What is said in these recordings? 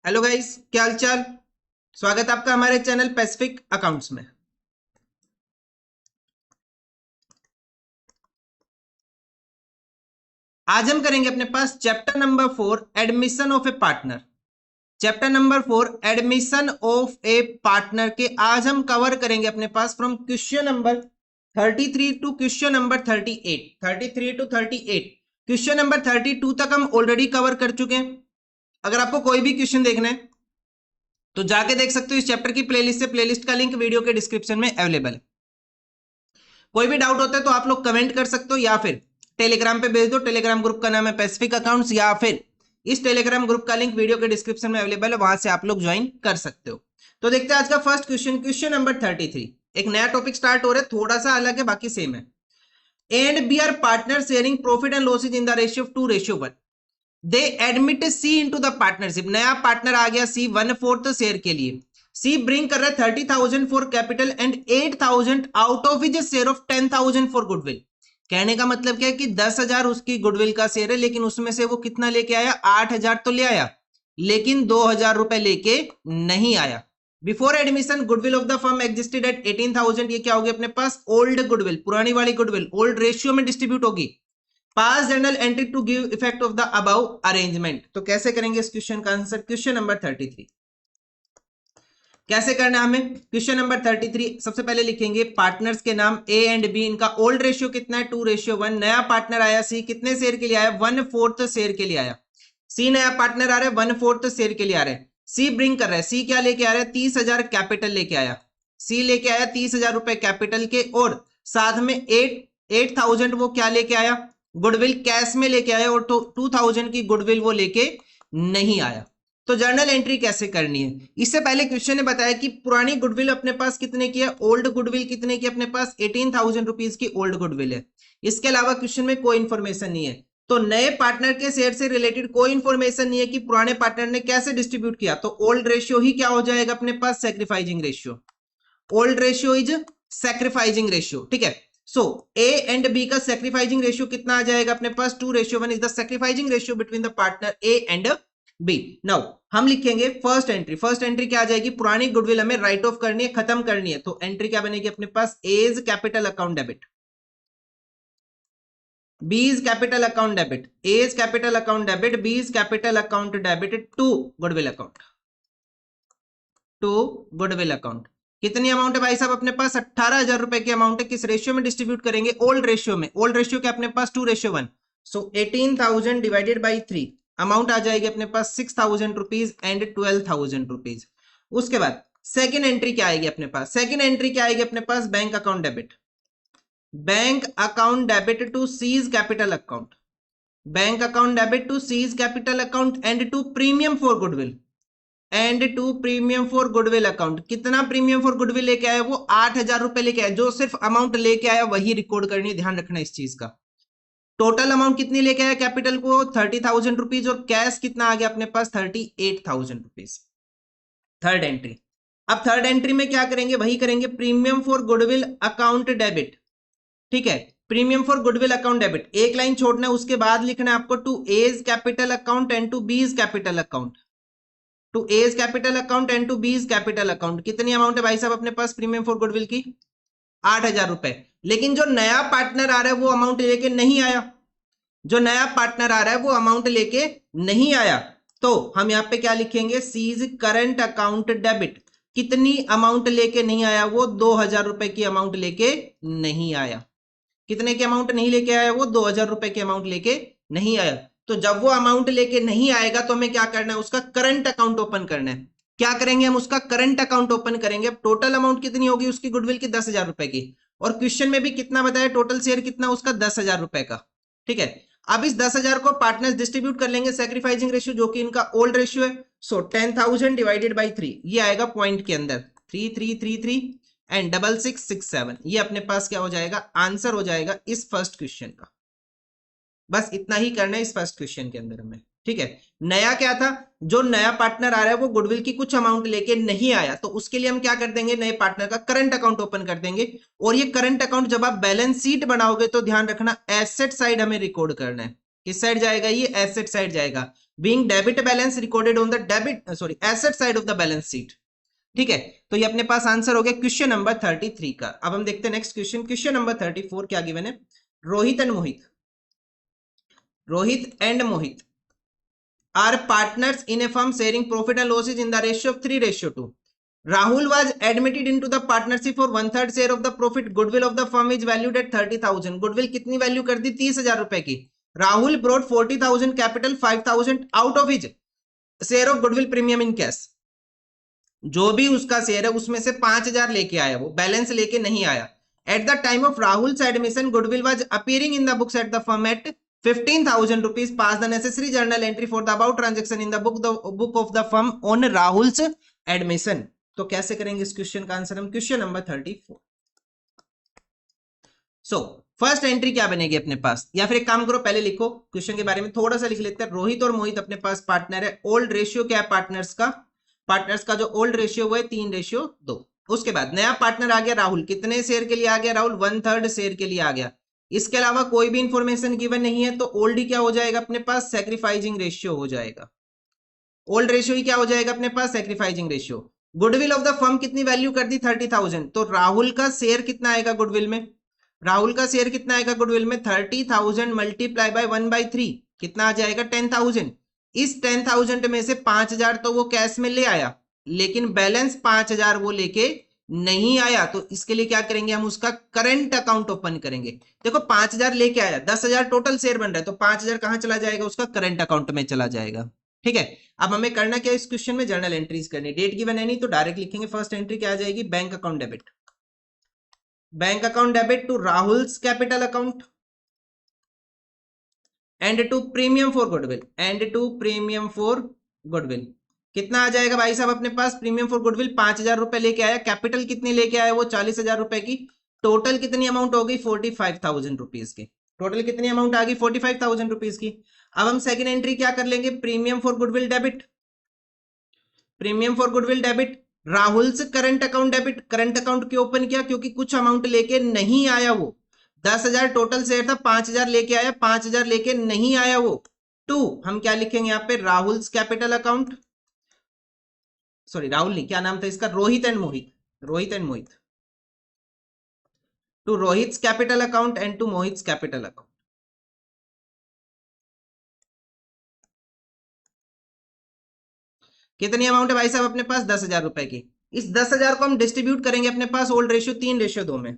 Hello guys, क्या हाल चाल। स्वागत है आपका हमारे चैनल पैसिफिक अकाउंट्स में। आज हम करेंगे अपने पास chapter number 4 admission of a partner. Chapter number 4 admission of a partner के आज हम कवर करेंगे अपने पास from question number 33 to question number 38। 33 to 38। Question number 32 तक हम ऑलरेडी कवर कर चुके हैं। अगर आपको कोई भी क्वेश्चन देखना है तो जाके देख सकते हो इस चैप्टर की प्लेलिस्ट से। प्लेलिस्ट का लिंक वीडियो के डिस्क्रिप्शन में अवेलेबल है। कोई भी डाउट होता है तो आप लोग कमेंट कर सकते हो या फिर टेलीग्राम पे भेज दो। टेलीग्राम ग्रुप का नाम है पैसिफिक अकाउंट्स, या फिर इस टेलीग्राम ग्रुप का लिंक वीडियो के डिस्क्रिप्शन में अवेलेबल है, वहां से आप लोग ज्वाइन कर सकते हो। तो देखते हैं आज का फर्स्ट क्वेश्चन, क्वेश्चन नंबर 33। एक नया टॉपिक स्टार्ट हो रहा है, थोड़ा सा अलग है, बाकी सेम है। And B are partner sharing profit and losses in the ratio of 2:1। They admit C into the partnership. नया पार्टनर आ गया सी 1/4 शेयर के लिए। सी ब्रिंग कर रहा है 30,000 for capital and 8,000 out of his share of 10,000 for goodwill. कहने का मतलब क्या है कि 10,000 उसकी गुडविल का शेयर है, लेकिन उसमें से वो कितना लेके आया? 8,000 तो ले आया, लेकिन 2,000 रुपए लेके नहीं आया। Before admission goodwill of the firm existed at 18,000। ये क्या होगी अपने पास? ओल्ड गुडविल, पुरानी वाली गुडविल, ओल्ड रेशियो में डिस्ट्रीब्यूट होगी। Pass journal entry to give effect of the above arrangement. तो कैसे करेंगे इस क्वेश्चन का आंसर? क्वेश्चन नंबर 33 कैसे करना है हमें? क्वेश्चन नंबर 33 सबसे पहले लिखेंगे पार्टनर्स के नाम ए एंड बी। इनका ओल्ड रेशियो कितना है? 2:1। नया पार्टनर आया सी, कितने शेयर के लिए आया? 1/4 शेयर के लिए आया। सी नया पार्टनर आ रहा है, 1/4 शेयर के लिए आ रहा है। सी ब्रिंग कर रहा है, सी क्या लेके आ रहा है? 30,000 कैपिटल लेके आया। सी लेके आया 30,000 रुपए कैपिटल के, और साथ में 8,000 वो क्या लेके आया? गुडविल कैश में लेके आया, और 2,000 की गुडविल वो लेके नहीं आया। तो जर्नल एंट्री कैसे करनी है? इससे पहले क्वेश्चन ने बताया कि पुरानी गुडविल अपने पास कितने की है? ओल्ड गुडविल कितने की अपने पास? 18,000 रुपीज की ओल्ड गुडविल है। इसके अलावा क्वेश्चन में कोई इंफॉर्मेशन नहीं है। तो नए पार्टनर के शेयर से रिलेटेड कोई इंफॉर्मेशन नहीं है कि पुराने पार्टनर ने कैसे डिस्ट्रीब्यूट किया। तो ओल्ड रेशियो ही क्या हो जाएगा अपने पास? Sacrificing ratio. Old ratio is sacrificing ratio. ठीक है। सो ए एंड बी का सैक्रिफाइसिंग रेशियो कितना आ जाएगा अपने पास? 2:1 is the sacrificing ratio between the partner A and B. Now हम लिखेंगे फर्स्ट एंट्री। फर्स्ट एंट्री क्या आ जाएगी? पुरानी गुडविल हमें राइट ऑफ करनी है, खत्म करनी है। तो एंट्री क्या बनेगी अपने पास? A's capital account debit, B's capital account debit, A's capital account debit, B's capital account debit to goodwill account, to goodwill account. कितनी अमाउंट है भाई साहब अपने पास? 18,000 रुपए की अमाउंट है। किस रेशियो में डिस्ट्रीब्यूट करेंगे? ओल्ड रेशियो में। ओल्ड रेशियो क्या अपने पास? 2:1। सो 18,000 डिवाइडेड बाई 3, अमाउंट आ जाएगी अपने पास 6,000 रुपीज एंड 12,000 रुपीज। उसके बाद सेकेंड एंट्री क्या आएगी अपने पास? सेकेंड एंट्री क्या आएगी अपने पास? Bank account debit, bank account debit to C's capital account, bank account debit to C's capital account and to premium for goodwill, and to premium for goodwill account. कितना premium for goodwill लेके आया? वो 8,000 रुपए लेके आया। जो सिर्फ amount लेके आया वही रिकॉर्ड करनी है, ध्यान रखना इस चीज का। टोटल अमाउंट कितनी लेके आया कैपिटल को? 30,000 रुपीज, और कैश कितना आ गया अपने पास? 38,000 रुपीज। Third entry. अब थर्ड एंट्री में क्या करेंगे? वही करेंगे, premium for goodwill account debit. ठीक है, premium for goodwill account debit. एक लाइन छोड़ना है, उसके बाद लिखना है आपको to A's capital account and to B's capital account, to A's capital account and to B's capital account. कितनी अमाउंट है भाई साहब अपने पास प्रीमियम फॉर गुडविल की? 8,000 रुपए। लेकिन जो नया पार्टनर आ रहा है वो अमाउंट लेके नहीं आया। जो नया पार्टनर आ रहा है वो अमाउंट लेके नहीं आया। तो हम यहां पे क्या लिखेंगे? C's current account debit. कितनी अमाउंट लेके नहीं आया? वो 2,000 रुपए की अमाउंट लेके नहीं आया। कितने की अमाउंट नहीं लेके आया? वो 2,000 रुपए की अमाउंट लेके नहीं आया। तो जब वो अमाउंट लेके नहीं आएगा तो हमें क्या करना है? उसका करंट अकाउंट ओपन करना है। क्या करेंगे हम? उसका करंट अकाउंट ओपन करेंगे। अब टोटल अमाउंट कितनी होगी उसकी गुडविल की? 10,000 रुपए की। और क्वेश्चन में भी कितना बताया? टोटल शेयर कितना उसका? 10,000 रुपए का। ठीक है। अब इस 10,000 को पार्टनर्स डिस्ट्रीब्यूट कर लेंगे सैक्रिफाइसिंग रेशियो, जो कि इनका ओल्ड रेशियो है। सो 10,000 डिवाइडेड बाई 3, ये आएगा पॉइंट के अंदर 3333 एंड 6667। ये अपने पास क्या हो जाएगा? आंसर हो जाएगा इस फर्स्ट क्वेश्चन का। बस इतना ही करना है इस फर्स्ट क्वेश्चन के अंदर हमें। ठीक है। नया क्या था? जो नया पार्टनर आ रहा है वो गुडविल की कुछ अमाउंट लेके नहीं आया, तो उसके लिए हम क्या कर देंगे? नए पार्टनर का करंट अकाउंट ओपन कर देंगे। और ये करंट अकाउंट जब आप बैलेंस शीट बनाओगे तो ध्यान रखना एसेट साइड हमें रिकॉर्ड करना है। किस साइड जाएगा? ये एसेट साइड जाएगा। Being debit balance recorded on the asset side of the balance sheet. ठीक है, तो ये अपने पास आंसर हो गया क्वेश्चन नंबर 33 का। अब हम देखते हैं नेक्स्ट क्वेश्चन, क्वेश्चन नंबर 34 क्या गिवन है। Rohit and Mohit are partners in a firm sharing profit and losses in the ratio of 3:2. Rahul was admitted into the partnership for 1/3 share of the profit. Goodwill of the firm is valued at 30,000. Goodwill कितनी value कर दी? 30,000 रुपए की। Rahul brought 40,000 capital, 5,000 out of his share of goodwill premium in cash. जो भी उसका share है उसमें से 5,000 लेके आया, वो बैलेंस लेके नहीं आया। At the time of Rahul's admission, goodwill was appearing in the books at the firm at 15,000 rupees. Pass the necessary journal entry for the above transaction in the book of the firm on Rahul's admission. तो कैसे करेंगे इस question का answer हम? Question number 34। So first entry क्या बनेगी अपने पास, या फिर एक काम करो पहले लिखो, क्वेश्चन के बारे में थोड़ा सा लिख लेते हैं। रोहित और मोहित अपने पास पार्टनर है। ओल्ड रेशियो क्या है पार्टनर्स का जो ओल्ड रेशियो वो है 3:2। उसके बाद नया पार्टनर आ गया राहुल। कितने शेयर के लिए आ गया राहुल? 1/3 शेयर के लिए आ गया। इसके अलावा कोई भी इंफॉर्मेशन गिवन नहीं है, तो ओल्ड ही क्या हो जाएगा अपने पास? सैक्रिफाइसिंग रेशियो हो जाएगा। ओल्ड रेशियो ही क्या हो जाएगा अपने पास? Sacrificing ratio. Goodwill of the firm कितनी वैल्यू कर दी? 30,000। तो राहुल का शेयर कितना आएगा गुडविल में? राहुल का शेयर कितना आएगा गुडविल में? 30,000 मल्टीप्लाई बाय 1/3 कितना आ जाएगा? 10,000। इस 10,000 में से 5,000 तो वो कैश में ले आया, लेकिन बैलेंस 5,000 वो लेके नहीं आया। तो इसके लिए क्या करेंगे हम? उसका करंट अकाउंट ओपन करेंगे। देखो 5,000 लेके आया, 10,000 टोटल शेयर बन रहा है, तो 5,000 कहां चला जाएगा? उसका करंट अकाउंट में चला जाएगा। ठीक है, अब हमें करना क्या इस क्वेश्चन में? जर्नल एंट्रीज करनी। डेट गिवन है नहीं तो डायरेक्ट लिखेंगे। फर्स्ट एंट्री क्या आ जाएगी? Bank account debit. Bank account debit to Rahul's capital account and to premium for goodwill. कितना आ जाएगा भाई साहब अपने पास? प्रीमियम फॉर गुडविल 5,000 रुपए लेके आया। कैपिटल कितनी लेके आया? वो 40,000 रुपए की। टोटल कितनी अमाउंट हो गई? 45,000 रुपीज की। टोटल कितनी अमाउंट आ गई? 45,000 रुपीज की। अब हम सेकंड एंट्री क्या कर लेंगे? Premium for goodwill debit. Premium for goodwill debit Rahul से current account debit. Current account क्यों ओपन किया? क्योंकि कुछ अमाउंट लेके नहीं आया वो। 10,000 टोटल शेयर था, 5,000 लेके आया, 5,000 लेके नहीं आया वो। टू हम क्या लिखेंगे यहाँ पे? Rahul's capital account, sorry Rahul नहीं, क्या नाम था इसका? Rohit and Mohit. To Rohit capital account and to Mohit capital account. कितनी अमाउंट है भाई साहब अपने पास? 10,000 रुपए की। इस 10,000 को हम डिस्ट्रीब्यूट करेंगे अपने पास ओल्ड रेशियो 3:2 में,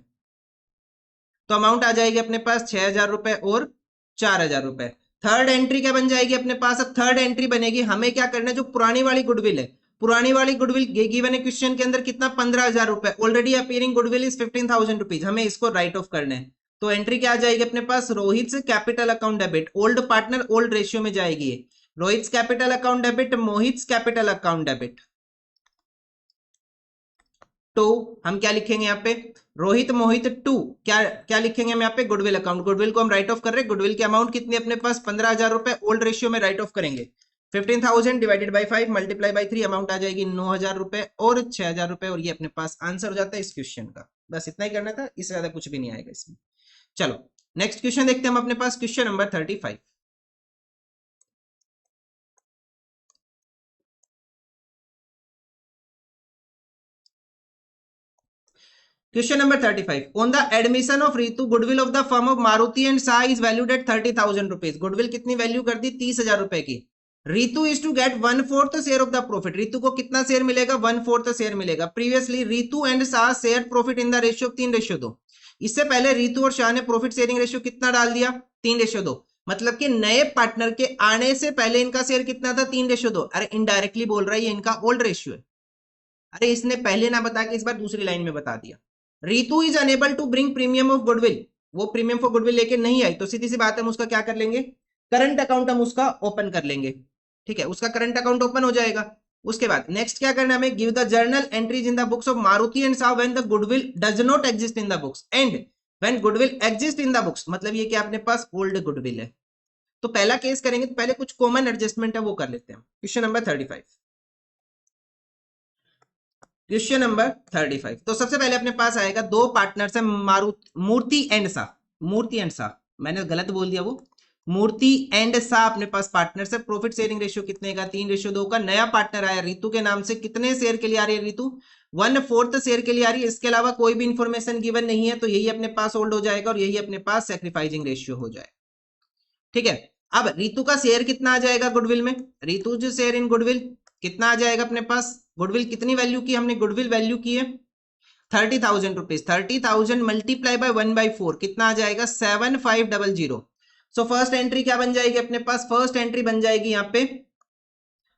तो अमाउंट आ जाएगी अपने पास 6,000 रुपए और 4,000 रुपए। थर्ड एंट्री क्या बन जाएगी अपने पास? अब थर्ड एंट्री बनेगी, हमें क्या करना है? जो पुरानी वाली गुडविल है, पुरानी वाली गुडविल गिवन है क्वेश्चन के अंदर कितना? 15,000 रुपए। Already appearing goodwill is 15,000 rupees. हमें इसको राइट ऑफ करना है, तो एंट्री क्या आ जाएगी अपने पास? रोहित से capital account debit. Old partner old ratio में जाएगी। Rohit capital account debit, Mohit capital account debit. To हम क्या लिखेंगे यहाँ पे? रोहित मोहित टू क्या लिखेंगे हम यहाँ पे? Goodwill account. गुडविल को हम राइट ऑफ कर रहे हैं। गुडविल की अमाउंट कितनी अपने पास? 15,000 रुपए। ओल्ड रेशियो में राइट ऑफ करेंगे। 15,000 divided by 5 multiply by 3 amount आ जाएगी 9,000 रुपए और 6,000 रुपए, और ये अपने पास आंसर हो जाता है इस क्वेश्चन का। बस इतना ही करना था, इससे ज्यादा कुछ भी नहीं आएगा इसमें। चलो नेक्स्ट क्वेश्चन देखते हैं हम अपने पास, question number 35। Question number 35. On the admission of Ritu, goodwill of the firm of Maruti and Shah is valued at 30,000 rupees. Goodwill कितनी वैल्यू कर दी? 30,000 रुपए की। Ritu is to get 1/4 share of the profit. Ritu को कितना share मिलेगा? 1/4 share मिलेगा। Previously Ritu and Shah shared profit in the ratio of 3:2. इससे पहले रितु और शाह ने प्रॉफिट शेयरिंग रेशियो कितना डाल दिया? 3:2। मतलब कि नए पार्टनर के आने से पहले इनका शेयर कितना था? 3:2। अरे इनडायरेक्टली बोल रहा है ये इनका ओल्ड रेशियो है। अरे इसने पहले ना बता के इस बार दूसरी लाइन में बता दिया। Ritu is unable to bring premium of goodwill. वो प्रीमियम फॉर गुडविल लेके नहीं आई, तो सीधी सी बात है हम उसका क्या कर लेंगे? करंट अकाउंट हम उसका ओपन कर लेंगे। ठीक है, उसका करंट अकाउंट ओपन हो जाएगा। उसके बाद नेक्स्ट क्या करना है हमें? Give the journal entries in the books of Maruti and Shah when the goodwill does not exist in the books and when goodwill exist in the books. मतलब ये कि अपने पास ओल्ड गुडविल है। तो पहला केस करेंगे, तो पहले कुछ कॉमन एडजस्टमेंट है वो कर लेते हैं। Question number 35। Question number 35। तो सबसे पहले अपने पास आएगा दो पार्टनर्स है मूर्ति एंड शाह। मैंने गलत बोल दिया, वो मूर्ति एंड सा अपने पास पार्टनर से। प्रॉफिट शेयरिंग रेशियो कितने का, 3:2 का। नया पार्टनर आया रितु के नाम से, कितने शेयर के लिए आ रही है रितु, 1/4 शेयर के लिए आ रही है। इसके अलावा कोई भी इंफॉर्मेशन गिवन नहीं है, तो यही अपने पास होल्ड हो जाएगा और यही अपने पास सैक्रिफाइसिंग रेशियो हो जाएगा। ठीक है, अब रितु का शेयर कितना आ जाएगा गुडविल में, रितु जो शेयर इन गुडविल कितना आ जाएगा अपने पास। गुडविल कितनी वैल्यू की हमने, गुडविल वैल्यू की है 30,000 रुपीज। 30,000 मल्टीप्लाई बाय 1/4 कितना आ जाएगा, 7500। सो फर्स्ट एंट्री क्या बन जाएगी अपने पास, फर्स्ट एंट्री बन जाएगी यहाँ पे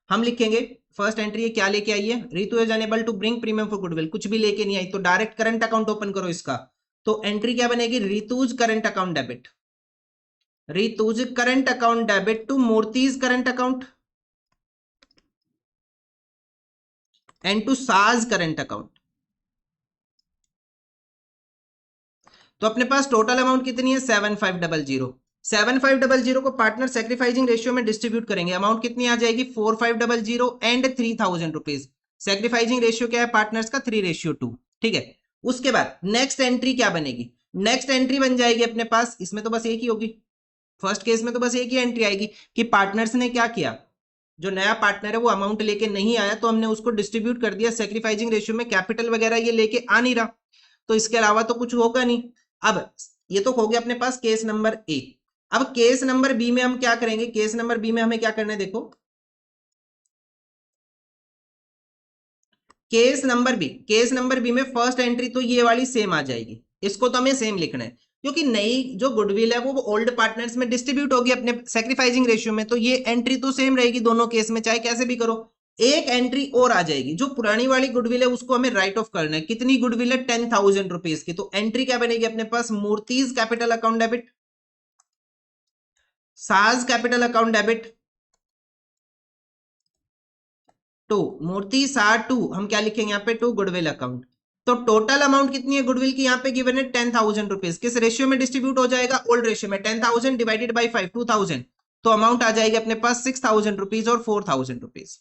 हम लिखेंगे फर्स्ट एंट्री ये क्या लेके आई है, Ritu is unable to bring premium for goodwill, कुछ भी लेके नहीं आई, तो डायरेक्ट करंट अकाउंट ओपन करो इसका। तो एंट्री क्या बनेगी, Ritu's current account debit, Ritu's current account debit to Murti's current account and to Sa's current account. तो अपने पास टोटल अमाउंट कितनी है 7500। 7500 को पार्टनर सैक्रिफाइसिंग रेशियो में डिस्ट्रीब्यूट करेंगे, अमाउंट कितनी आ जाएगी 4500 एंड 3000 रुपीज। सैक्रिफाइसिंग रेशियो क्या है पार्टनर्स का 3:2। ठीक है, उसके बाद नेक्स्ट एंट्री क्या बनेगी, नेक्स्ट एंट्री बन जाएगी अपने पास, इसमें तो बस एक ही होगी, फर्स्ट केस में तो बस एक ही एंट्री आएगी कि पार्टनर्स ने क्या किया, जो नया पार्टनर है वो अमाउंट लेके नहीं आया तो हमने उसको डिस्ट्रीब्यूट कर दिया सैक्रिफाइसिंग रेशियो में, कैपिटल वगैरह ये लेके आ नहीं रहा, तो इसके अलावा तो कुछ होगा नहीं। अब ये तो हो गया अपने पास केस नंबर ए। अब केस नंबर बी में हम क्या करेंगे, केस नंबर बी में हमें क्या करना है, देखो केस नंबर बी में फर्स्ट एंट्री तो ये वाली सेम आ जाएगी, इसको तो हमें सेम लिखना है क्योंकि नई जो गुडविल है वो ओल्ड पार्टनर्स में डिस्ट्रीब्यूट होगी अपने सैक्रिफाइसिंग रेशियो में, तो ये एंट्री तो सेम रहेगी दोनों केस में, चाहे कैसे भी करो। एक एंट्री और आ जाएगी, जो पुरानी वाली गुडविल है उसको हमें राइट ऑफ करना है, कितनी गुडविल है 10,000 रुपीज की, तो एंट्री क्या बनेगी अपने पास, मूर्तिज कैपिटल अकाउंट डेबिट, साज कैपिटल अकाउंट डेबिट टू मूर्ति सा टू, हम क्या लिखेंगे यहाँ पे टू गुडविल अकाउंट। तो टोटल अमाउंट कितनी है गुडविल की यहाँ पे गिवन है 10,000 रुपीज, किस रेशियो में डिस्ट्रीब्यूट हो जाएगा, ओल्ड रेशियो में, 10,000 डिवाइडेड बाई 5 2000, तो अमाउंट आ जाएगी अपने पास 6,000 रुपीज और 4,000 रुपीज।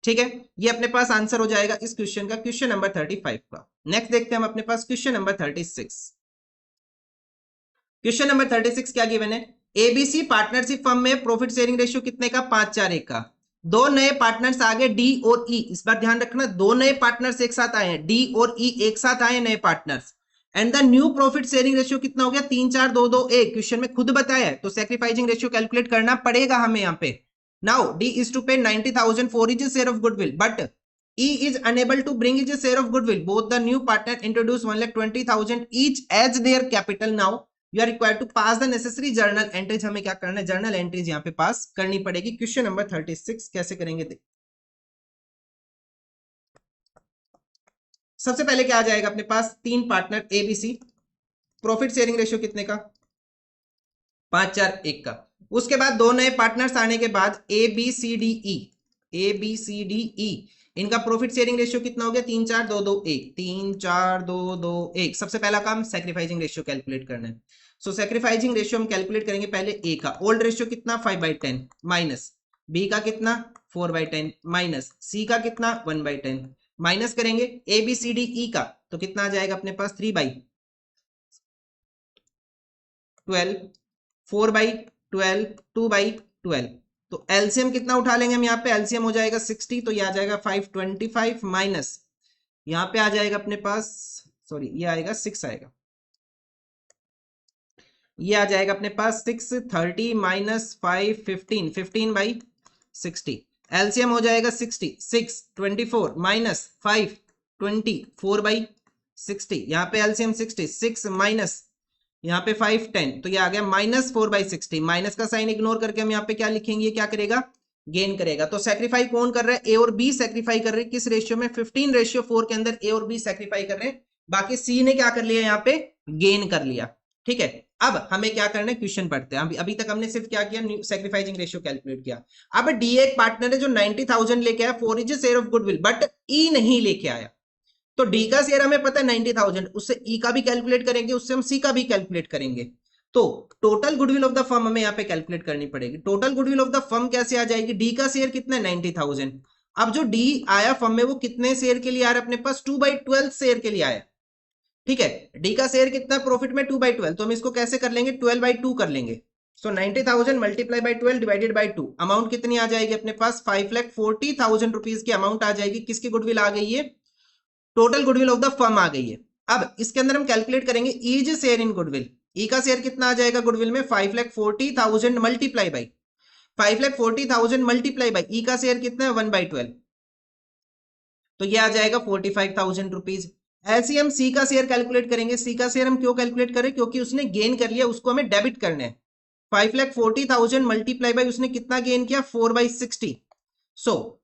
ठीक है, ये अपने पास आंसर हो जाएगा इस क्वेश्चन का, क्वेश्चन नंबर 35 का। नेक्स्ट देखते हैं हम अपने पास क्वेश्चन नंबर 36। क्वेश्चन नंबर 36 क्या गिवन है, एबीसी पार्टनरशिप फर्म में प्रॉफिट शेयरिंग रेशियो कितने का, 5:4 का। दो नए पार्टनर्स आ गए डी और ई, इस बार ध्यान रखना दो नए पार्टनर्स एक साथ आए हैं, डी और ई एक साथ आए नए partners, and the new profit sharing ratio कितना हो गया 3:4 2 2 1, क्वेश्चन में खुद बताया है, तो सैक्रिफाइसिंग रेशियो कैलकुलेट करना पड़ेगा हमें यहाँ पे। नाउ डी इज टू पे 90,000 for his share of goodwill, but E is unable to bring his share of goodwill. Both the new partner introduce 1,20,000 each as their capital. Now you are required to pass the necessary journal entries. हमें क्या करना है, journal entries यहाँ पे पास करनी पड़ेगी। Question number 36 कैसे करेंगे, सबसे पहले क्या आ जाएगा अपने पास, तीन partner ABC, profit sharing ratio कितने का 5:4 का। उसके बाद दो नए पार्टनर्स आने के बाद A B C D E, इनका प्रॉफिट शेयरिंग रेशियो कितना हो गया 3:4 2 2 1, 3:4 2 2 1। सबसे पहला काम सैक्रिफाइसिंग रेशियो कैलकुलेट करना है, सो सैक्रिफाइसिंग रेशियो हम कैलकुलेट करेंगे पहले ए का, ओल्ड रेशियो कितना 5/10 माइनस बी का कितना 4/10 माइनस सी का कितना 1/10, माइनस करेंगे A B C D E का, तो कितना आ जाएगा अपने पास 3/12 4/12 2/12, तो एलसीएम कितना उठा लेंगे हम यहाँ पे, एलसीएम हो जाएगा 60, तो ये आ जाएगा 525 माइनस यहाँ पे आ जाएगा अपने पास, सॉरी ये आएगा 6 आएगा, ये आ जाएगा अपने पास 630 माइनस 5 15 15/60, एलसीएम हो जाएगा 60 6 24 माइनस 5 20 4/60, यहाँ पे एलसीएम 60 6 माइनस यहाँ पे 5 10, तो ये आ गया -4/60, माइनस का साइन इग्नोर करके हम यहाँ पे क्या लिखेंगे, ये क्या करेगा गेन करेगा। तो सेक्रीफाई कौन कर रहा है, ए और बी सेक्रीफाई कर रहे हैं, किस रेशियो में 15:4 के अंदर ए और बी सेक्रीफाई कर रहे हैं, बाकी सी ने क्या कर लिया यहाँ पे गेन कर लिया। ठीक है, अब हमें क्या करना है, क्वेश्चन पढ़ते हैं। अभी तक हमने सिर्फ क्या किया, सैक्रिफाइसिंग रेशियो कैलकुलेट किया। अब डी एक पार्टनर है जो 90,000 लेके आया for his share of goodwill, but E नहीं लेके आया, तो डी का शेयर हमें पता है 90,000, उससे ई का भी कैलकुलेट करेंगे, उससे हम सी का भी कैलकुलेट करेंगे, तो total goodwill of the firm हमें यहाँ पे कैलकुलेट करनी पड़ेगी। Total goodwill of the firm कैसे आ जाएगी, डी का शेयर कितना है 90,000, अब जो डी आया फर्म में वो कितने शेयर के लिए आ रहा है अपने पास 2/12 शेयर के लिए आया। ठीक है, डी का शेयर कितना प्रॉफिट में 2/12, तो हम इसको कैसे कर लेंगे 12/2 कर लेंगे, सो 90,000 multiply by 12 divided by 2, amount कितनी आ जाएगी अपने पास 5,40,000 रुपीज की अमाउंट आ जाएगी। किसकी गुडविल आ गई है? Total goodwill of the firm आ गई है। अब इसके अंदर हम कैलकुलेट करेंगे E's share in goodwill. E का शेयर कितना आ जाएगा गुडविल में? 5,40,000 multiply by 5,40,000 multiply by E का शेयर कितना है 1/12, तो ये आ जाएगा 45,000 रुपीज। ऐसे ही हम सी का शेयर कैलकुलेट करेंगे। सी का शेयर हम क्यों कैलकुलेट करें? क्योंकि उसने गेन कर लिया, उसको हमें डेबिट करना है। 5,40,000 मल्टीप्लाई बाई उसने कितना गेन किया 4/60, सो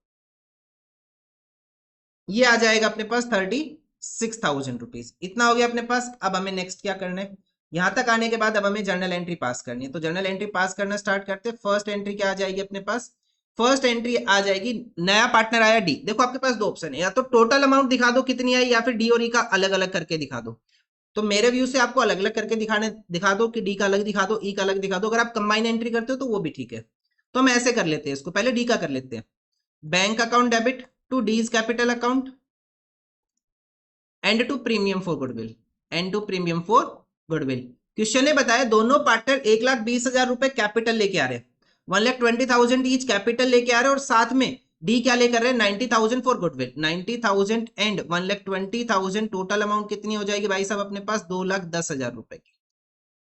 ये आ जाएगा अपने पास 36,000 रुपीज। इतना हो गया अपने पास। अब हमें नेक्स्ट क्या करना है? यहां तक आने के बाद अब हमें जर्नल एंट्री पास करनी है, तो जर्नल एंट्री पास करना स्टार्ट करते हैं। फर्स्ट एंट्री क्या आ जाएगी अपने पास? फर्स्ट एंट्री आ जाएगी, नया पार्टनर आया डी। देखो आपके पास दो ऑप्शन है, या तो टोटल अमाउंट दिखा दो कितनी आई, या फिर डी और ई का अलग अलग करके दिखा दो। तो मेरे व्यू से आपको अलग अलग करके दिखा दो कि डी का अलग दिखा दो, ई का अलग दिखा दो। अगर आप कंबाइन एंट्री करते हो तो वो भी ठीक है। तो हम ऐसे कर लेते हैं इसको, पहले डी का कर लेते हैं। Bank account debit to D's capital account and to premium for goodwill, and to premium for goodwill. Question ने बताया दोनों पार्टनर 1,20,000 रुपए कैपिटल लेके आ रहे हैं, 1,20,000 ईच कैपिटल लेके आ रहे हैं, और साथ में डी क्या लेकर रहे हैं 90,000 for goodwill. 90,000 and 1,20,000 total amount कितनी हो जाएगी भाई साहब अपने पास? 2,10,000 रुपए की।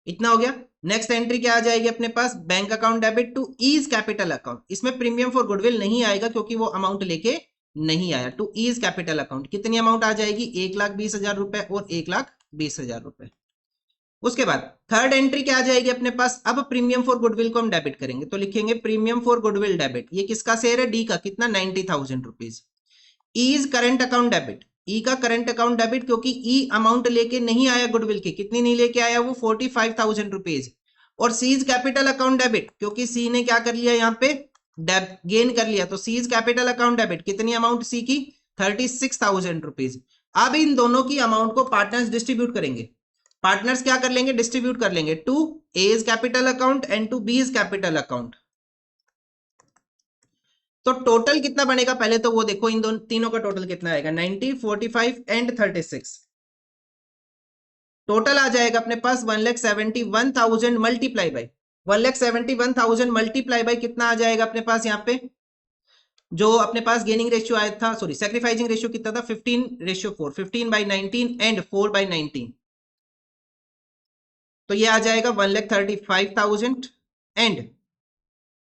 इतना हो गया। नेक्स्ट एंट्री क्या आ जाएगी अपने पास? Bank account debit to E's capital account. इसमें प्रीमियम फॉर गुडविल नहीं आएगा क्योंकि वो अमाउंट लेके नहीं आया। टू ईज कैपिटल अकाउंट कितनी अमाउंट आ जाएगी? 1,20,000 रुपए और 1,20,000 रुपए। उसके बाद थर्ड एंट्री क्या आ जाएगी अपने पास? अब प्रीमियम फॉर गुडविल को हम डेबिट करेंगे, तो लिखेंगे प्रीमियम फॉर गुडविल डेबिट। ये किसका शेयर है? डी का। कितना? 90,000 rupees. E's current account debit, E का करंट अकाउंट डेबिट, क्योंकि ई अमाउंट लेके नहीं आया गुडविल की। कितनी नहीं लेके आया वो? 45,000 रुपीज। और सीज कैपिटल अकाउंट डेबिट, क्योंकि सी ने क्या कर लिया यहाँ पे गेन कर लिया, तो सीज कैपिटल अकाउंट डेबिट कितनी अमाउंट सी की? 36,000 रुपीज। अब इन दोनों की अमाउंट को पार्टनर्स डिस्ट्रीब्यूट करेंगे। पार्टनर्स क्या कर लेंगे? डिस्ट्रीब्यूट कर लेंगे to A's capital account and to B's capital account. तो टोटल कितना बनेगा पहले तो वो देखो, इन दोनों तीनों का टोटल कितना आएगा? 90, 45 एंड 36। टोटल आ जाएगा अपने पास 1,71,000 मल्टीप्लाई बाई 1,71,000 मल्टीप्लाई बाई कितना आ जाएगा अपने पास यहाँ पे? जो अपने पास गेनिंग रेशियो आया था, सॉरी सैक्रिफाइसिंग रेशियो कितना था? 15:4, 15/19 एंड 4/19। तो ये आ जाएगा 1,35,000 एंड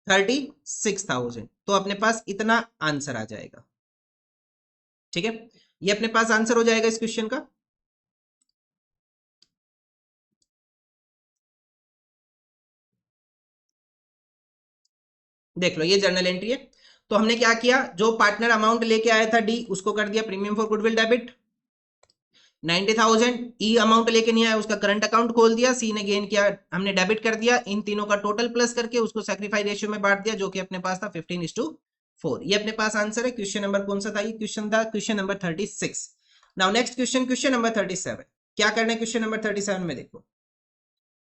36,000। तो अपने पास इतना आंसर आ जाएगा। ठीक है, ये अपने पास आंसर हो जाएगा इस क्वेश्चन का। देख लो ये जर्नल एंट्री है। तो हमने क्या किया? जो पार्टनर अमाउंट लेके आया था डी, उसको कर दिया premium for goodwill debit. 90,000 E amount लेके नहीं आया, उसका करंट अकाउंट खोल दिया। सी ने गेन किया, हमने डेबिट कर दिया। इन तीनों का टोटल प्लस करके उसको सैक्रिफाई रेशियो में बांट दिया, जो कि अपने पास था 15:4। ये अपने पास आंसर है। क्वेश्चन नंबर कौन सा था? ये क्वेश्चन था question number 36। Now next question, question number 37। क्या करना है क्वेश्चन नंबर 37 में? देखो,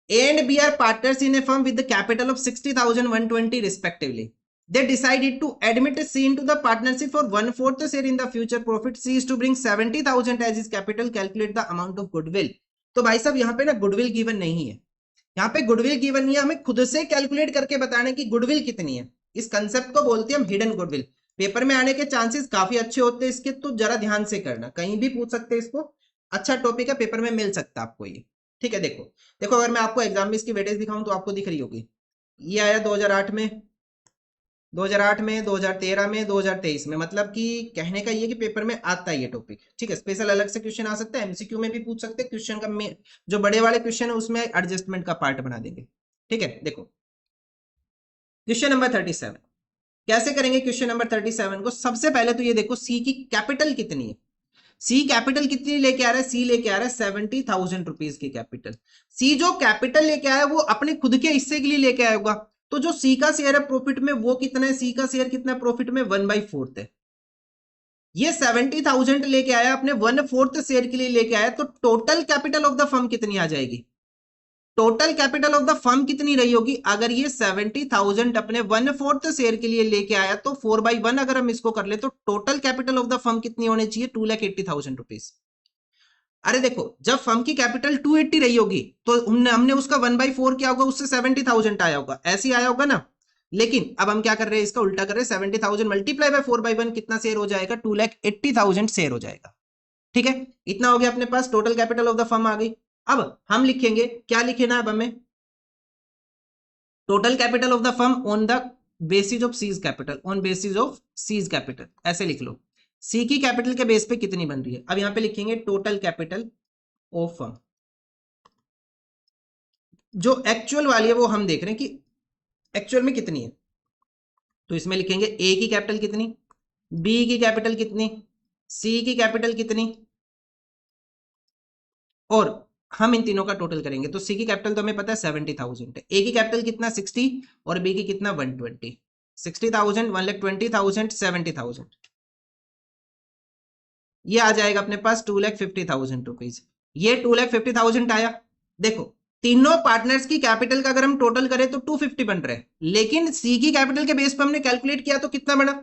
A and B are partners in a firm with the capital of 60,000, 120 respectively. They decided to admit C into the partnership for 1/4 share in the future profit. C is to bring 70,000 as his capital. Calculate the amount of goodwill. तो भाई साहब यहाँ पे ना goodwill given नहीं है, यहाँ पे गुडविल गिवन नहीं है, हमें खुद से कैलकुलेट करके बताना है कि गुडविल कितनी है। इस कंसेप्ट को बोलते हैं हम हिडन गुडविल। पेपर में आने के चांसेस काफी अच्छे होते हैं इसके, तो जरा ध्यान से करना, कहीं भी पूछ सकते हैं इसको। अच्छा टॉपिक है, पेपर में मिल सकता है आपको ये। ठीक है, देखो देखो अगर मैं आपको एग्जाम में इसकी वेटेज दिखाऊं तो आपको दिख रही होगी। ये आया 2008 में, 2008 में, 2013 में, 2023 में। मतलब कि कहने का ये कि पेपर में आता है ये टॉपिक। ठीक है, स्पेशल अलग से क्वेश्चन आ सकता है, एमसीक्यू में भी पूछ सकते हैं। क्वेश्चन का जो बड़े वाले क्वेश्चन है उसमें एडजस्टमेंट का पार्ट बना देंगे। ठीक है, देखो क्वेश्चन नंबर 37 कैसे करेंगे? क्वेश्चन नंबर 37 को सबसे पहले तो ये देखो सी की कैपिटल कितनी है। सी कैपिटल कितनी लेके आ रहा है? सी लेके आ रहा है 70,000 रुपीज की कैपिटल। सी जो कैपिटल लेके आया वो अपने खुद के हिस्से के लिए लेके आया होगा। तो जो सी का शेयर है प्रॉफिट में वो कितना है? सी का शेयर कितना है प्रॉफिट में? 1/4 है। ये 70,000 लेके आया, अपने 1/4 शेयर के लिए लेके आया, तो total capital of the firm कितनी आ जाएगी? Total capital of the firm कितनी रही होगी? अगर ये 70,000 अपने 1/4 शेयर के लिए लेके आया तो 4/1 अगर हम इसको कर ले तो total capital of the firm कितनी होनी चाहिए? 2,80,000 रुपीज। अरे देखो, जब फर्म की कैपिटल 280 रही होगी तो हमने उसका 1/4 क्या होगा, उससे 70,000 आया होगा, ऐसे ही आया होगा ना। लेकिन अब हम क्या कर रहे हैं, इसका उल्टा कर रहे हैं, 70,000 मल्टीप्लाई बाय 4/1 कितना शेयर हो जाएगा, 2,80,000 शेयर हो जाएगा। ठीक है, इतना हो गया अपने पास, total capital of the firm आ गई। अब हम लिखेंगे, क्या लिखना है अब हमें, total capital of the firm on the basis of C's capital, on basis of C's capital, ऐसे लिख लो। सी की कैपिटल के बेस पे कितनी बन रही है, अब यहां पे लिखेंगे टोटल कैपिटल ऑफ फर्म। जो एक्चुअल वाली है वो हम देख रहे हैं कि एक्चुअल में कितनी है, तो इसमें लिखेंगे ए की कैपिटल कितनी, बी की कैपिटल कितनी, सी की कैपिटल कितनी, और हम इन तीनों का टोटल करेंगे। तो सी की कैपिटल तो हमें पता है 70,000 है, ए की कैपिटल कितना 60 और बी की कितना 120, 60,000, 1,20,000, 70,000, ये आ जाएगा अपने पास 2,50,000 रुपीज। ये 2,50,000 आया। देखो, तीनों पार्टनर्स की कैपिटल का अगर हम टोटल करें तो 250 बन रहे हैं, लेकिन सी की कैपिटल के बेस पर हमने कैलकुलेट किया तो कितना बना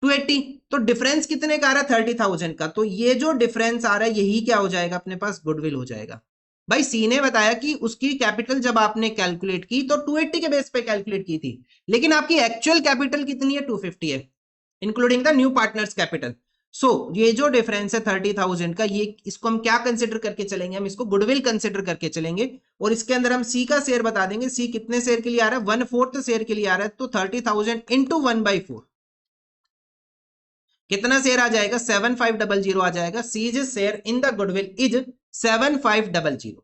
280, तो डिफरेंस कितने का आ रहा है 30,000 का। तो ये जो डिफरेंस आ रहा है यही क्या हो जाएगा अपने पास, गुडविल हो जाएगा। भाई सी ने बताया कि उसकी कैपिटल जब आपने कैलकुलेट की तो 280 के बेस पे कैलकुलेट की थी, लेकिन आपकी एक्चुअल कैपिटल कितनी है 250 है, including the new partner's capital. So ये जो डिफरेंस है 30,000 का, ये इसको हम क्या कंसिडर करके चलेंगे, हम इसको गुडविल कंसिडर करके चलेंगे, और इसके अंदर हम सी का शेयर बता देंगे। सी कितने शेयर के लिए आ रहा है, 1/4 शेयर के लिए आ रहा है, तो 30,000 इंटू 1/4 कितना शेयर आ जाएगा, 7500 आ जाएगा। C's share in the goodwill is 7500।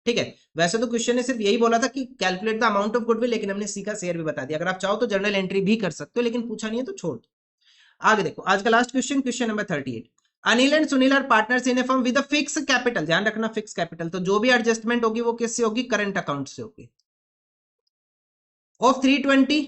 ठीक है, वैसे तो क्वेश्चन ने सिर्फ यही बोला था कि calculate the amount of goodwill, लेकिन हमने सी का शेयर भी बता दिया। अगर आप चाहो तो जर्नल एंट्री भी कर सकते हो, लेकिन पूछा नहीं है तो छोड़ दो। आगे देखो, आज का last question, question number 38। Anil and Sunil are partners in a firm with a fix capital, ध्यान रखना फिक्स कैपिटल, तो जो भी एडजस्टमेंट होगी वो किससे होगी, करंट अकाउंट से होगी, of 320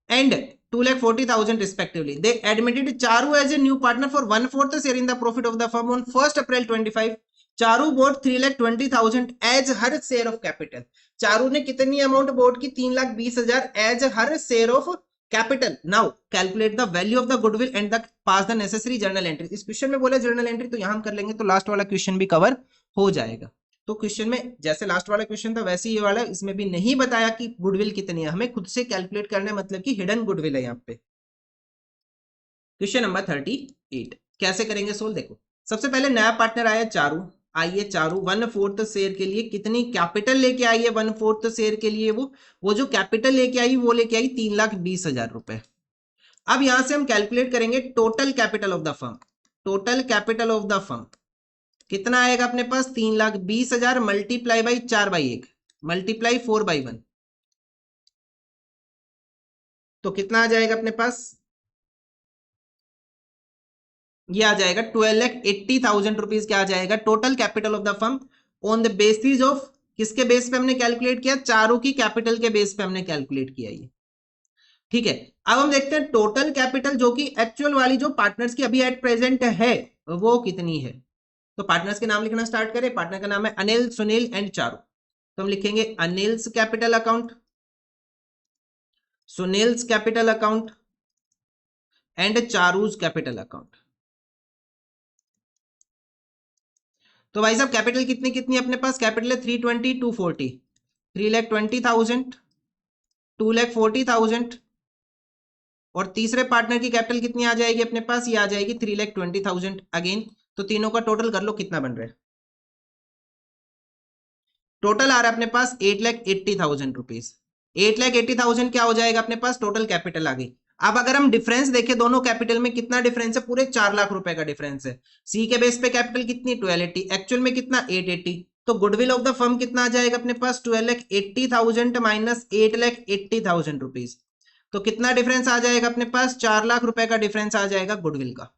and 2,40,000 respectively. They admitted Charu as a new partner for 1/4 share in the profit of the firm on 1st April 25. Charu brought 3,20,000 as her share of capital. Charu ने कितनी अमाउंट बोर्ड की, 3,20,000 as her share of capital. Now calculate the value of the goodwill and the pass the necessary journal entry. इस question में बोला journal entry, तो यहां हम कर लेंगे, तो लास्ट वाला क्वेश्चन भी कवर हो जाएगा। तो क्वेश्चन में जैसे लास्ट वाला क्वेश्चन था वैसे ये वाला, इसमें भी नहीं बताया कि गुडविल कितनी है, हमें खुद से कैलकुलेट करना है, मतलब कि हिडन गुडविल है यहाँ पे। क्वेश्चन नंबर 38 कैसे करेंगे सोल्व, देखो सबसे पहले नया पार्टनर आया चारू, आइए चारू 1/4 शेयर के लिए कितनी कैपिटल लेके आई है, 1/4 शेयर के लिए वो जो कैपिटल लेके आई वो लेके आई 3,20,000 रुपए। अब यहां से हम कैलकुलेट करेंगे total capital of the firm. Total capital of the firm कितना आएगा अपने पास, 3,20,000 मल्टीप्लाई बाई 4/1 मल्टीप्लाई 4/1, तो कितना आ जाएगा अपने पास, ये आ जाएगा 12,80,000 रुपीज। क्या आ जाएगा, total capital of the firm on the basis of, किसके बेस पे हमने कैलकुलेट किया, चारों की कैपिटल के बेस पे हमने कैलकुलेट किया ये। ठीक है, अब हम देखते हैं टोटल कैपिटल जो कि एक्चुअल वाली जो पार्टनर्स की अभी एट प्रेजेंट है वो कितनी है। तो पार्टनर्स के नाम लिखना स्टार्ट करें। पार्टनर का नाम है अनिल, सुनील एंड चारू, तो हम लिखेंगे Anil's capital account, Sunil's capital account and Charu's capital account. तो भाई साहब कैपिटल कितनी कितनी अपने पास, कैपिटल है 320, 240, 3,20,000, 2,40,000, और तीसरे पार्टनर की कैपिटल कितनी आ जाएगी अपने पास, ये आ जाएगी 3,20,000 अगेन। तो तीनों का टोटल कर लो कितना बन रहा है, टोटल आ रहा है अपने पास 8,80,000 रुपीज। 8,80,000 क्या हो जाएगा अपने पास, टोटल कैपिटल आ गई। अब अगर हम डिफरेंस देखें दोनों कैपिटल में कितना डिफरेंस है, पूरे 4 लाख रुपए का डिफरेंस है। सी के बेस पे कैपिटल कितनी 1280, एक्चुअल में कितना 880, तो गुडविल ऑफ द फर्म कितना आ जाएगा अपने पास 12,80,000 माइनस 8,80,000 रुपीज। तो कितना डिफरेंस आ जाएगा अपने पास, 4 लाख रुपए का डिफरेंस आ जाएगा गुडविल का।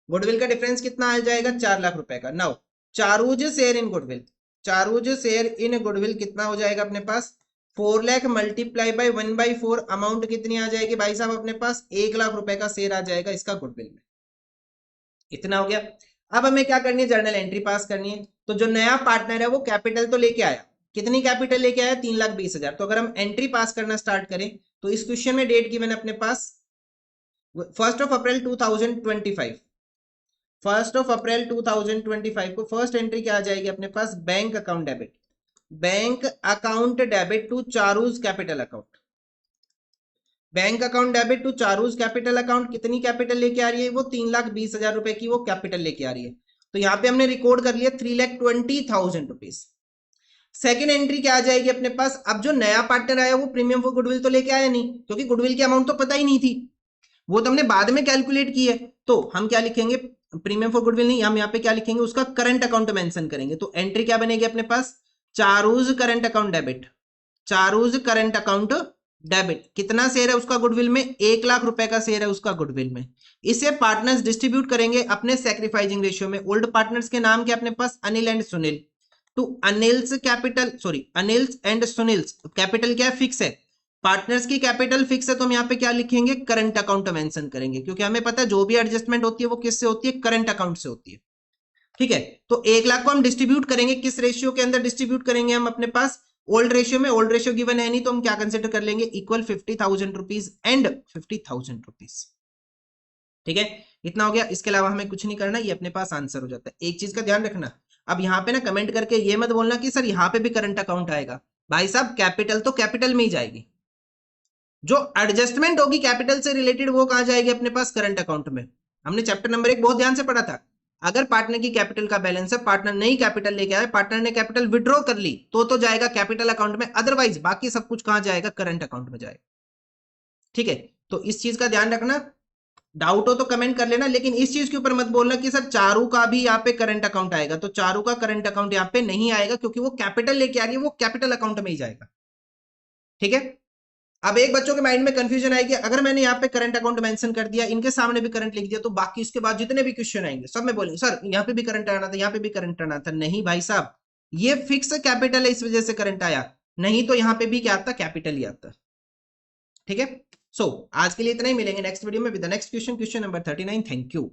गुडविल का डिफरेंस कितना आ जाएगा, 4 लाख रुपए का। Now Charu's share in goodwill, Charu's share in goodwill कितना हो जाएगा अपने पास, 4 लाख मल्टीप्लाई बाई 1/4, अमाउंट कितनी आ जाएगी भाई साहब अपने पास, 1 लाख रुपए का शेयर आ जाएगा इसका गुडविल में। इतना हो गया। अब हमें क्या करनी है, जर्नल एंट्री पास करनी है। तो जो नया पार्टनर है वो कैपिटल तो लेके आया, कितनी कैपिटल लेके आया 3,20,000। तो अगर हम एंट्री पास करना स्टार्ट करें तो इस क्वेश्चन में डेट गिवन अपने पास 1 अप्रैल 2025, 1 अप्रैल 2025 को फर्स्ट एंट्री क्या आ जाएगी अपने पास, bank account debit, bank account debit to Charu's capital account, bank account debit to Charu's capital account. कितनी कैपिटल लेके आ रही है वो, 3,20,000 रुपए की वो कैपिटल लेके आ रही है। तो यहाँ पे हमने रिकॉर्ड कर लिया 3,20,000 रुपीज। सेकेंड एंट्री क्या आ जाएगी अपने पास, अब जो नया पार्टनर आया वो प्रीमियम फॉर गुडविल तो लेके आया नहीं, क्योंकि गुडविल की अमाउंट तो पता ही नहीं थी, वो तो हमने बाद में कैलकुलेट की है। तो हम क्या लिखेंगे, प्रीमियम फॉर गुडविल नहीं, हम यहाँ पे क्या लिखेंगे, उसका करंट अकाउंट मेंशन करेंगे। तो एंट्री क्या बनेगी अपने पास, Charu's current account debit, Charu's current account debit. कितना शेयर है उसका गुडविल में, 1,00,000 रुपए का शेयर है उसका गुडविल में। इसे पार्टनर्स डिस्ट्रीब्यूट करेंगे अपने सैक्रिफाइसिंग रेशियो में। ओल्ड पार्टनर्स के नाम क्या अपने पास, Anil and Sunil, to Anil's capital, sorry Anil's and Sunil's, capital क्या है, फिक्स है, पार्टनर्स की कैपिटल फिक्स है, तो हम यहाँ पे क्या लिखेंगे, करंट अकाउंट मेंशन करेंगे, क्योंकि हमें पता है जो भी एडजस्टमेंट होती है वो किससे होती है, करंट अकाउंट से होती है। ठीक है, तो 1,00,000 को हम डिस्ट्रीब्यूट करेंगे, किस रेशियो के अंदर डिस्ट्रीब्यूट करेंगे हम अपने पास, ओल्ड रेशियो में। ओल्ड रेशियो गिवन है नहीं, तो हम क्या कंसिडर कर लेंगे, इक्वल 50,000 रुपीज एंड 50,000 रुपीज। ठीक है, इतना हो गया, इसके अलावा हमें कुछ नहीं करना, ये अपने पास आंसर हो जाता है। एक चीज का ध्यान रखना, अब यहाँ पे ना कमेंट करके ये मत बोलना कि सर यहाँ पे भी करंट अकाउंट आएगा। भाई साहब कैपिटल तो कैपिटल में ही जाएगी, जो एडजस्टमेंट होगी कैपिटल से रिलेटेड वो कहां जाएगी अपने पास, करंट अकाउंट में। हमने चैप्टर नंबर 1 बहुत ध्यान से पढ़ा था, अगर पार्टनर की कैपिटल का बैलेंस है, पार्टनर नई कैपिटल लेके आए, पार्टनर ने कैपिटल विड्रॉ कर ली, तो जाएगा कैपिटल अकाउंट में, अदरवाइज बाकी सब कुछ कहां जाएगा, करंट अकाउंट में जाएगा। ठीक है, तो इस चीज का ध्यान रखना, डाउट हो तो कमेंट कर लेना, लेकिन इस चीज के ऊपर मत बोलना कि सर चारू का भी यहाँ पे करंट अकाउंट आएगा। तो चारू का करंट अकाउंट यहाँ पे नहीं आएगा, क्योंकि वो कैपिटल लेके आ रही है, वो कैपिटल अकाउंट में ही जाएगा। ठीक है, अब एक बच्चों के माइंड में कंफ्यूजन आएगी, अगर मैंने यहाँ पे करंट अकाउंट मेंशन कर दिया, इनके सामने भी करंट लिख दिया, तो बाकी इसके बाद जितने भी क्वेश्चन आएंगे सब में बोलेंगे सर यहाँ पे भी करंट आना था, यहाँ पे भी करंट आना था। नहीं भाई साहब, ये फिक्स कैपिटल है, इस वजह से करंट आया, नहीं तो यहाँ पे भी क्या आता, कैपिटल ही आता। ठीक है, सो आज के लिए इतना ही, मिलेंगे नेक्स्ट वीडियो में with the next question, question number 39। Thank you.